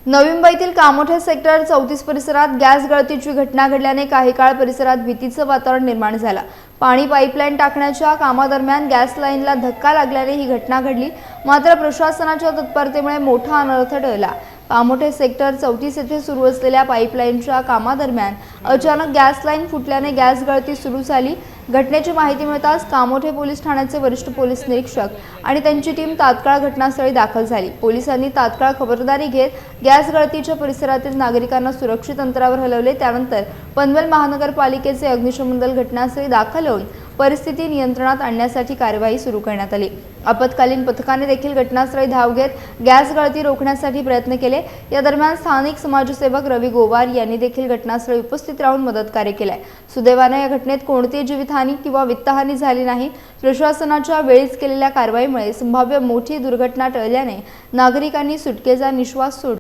नवी मुंबईतील कामोठे सेक्टर 34 परिसरात गॅस गळतीची घटना घडल्याने काही काळ परिसरात भीतीचं वातावरण निर्माण झालं। पाणी पाईपलाईन टाकण्याच्या कामादरम्यान गॅस लाईनला धक्का लागल्याने ही घटना घडली। मात्र प्रशासनाच्या तत्परतेमुळे मोठा अनर्थ टळला। कामोठे सेक्टर 34 येथे सुरू असलेल्या पाईपलाईनच्या कामादरम्यान अचानक गॅस लाईन फुटल्याने गॅस गळती सुरू झाली। घटनेची माहिती मिळताच कामोठे पोलीस ठाण्याचे वरिष्ठ पोलीस निरीक्षक आणि त्यांची टीम तात्काळ घटनास्थळी दाखल झाली। पोलिसांनी तात्काळ खबरदारी घेत गॅस गळतीच्या परिसरातील नागरिकांना सुरक्षित अंतरावर हलवले। त्यानंतर पनवेल महानगरपालिकेचे अग्निशमन दल घटनास्थळी दाखल होऊन परिस्थिती नियंत्रणात आणण्यासाठी कार्यवाही सुरू करण्यात आली। आपत्कालीन पथकाने देखील घटनास्थळी धाव घेत गॅस गळती रोखण्यासाठी प्रयत्न केले। या दरम्यान स्थानिक समाजसेवक रवी गोवार यांनी देखील घटनास्थळी उपस्थित राहून मदतकार्य केले। सुदैवाने या घटनेत कोणतीही जीवितहानी किंवा वित्तहानी झाली नाही। प्रशासनाच्या वेळीच केलेल्या कारवाईमुळे संभाव्य मोठी दुर्घटना टळल्याने नागरिकांनी सुटकेचा निश्वास सोडला।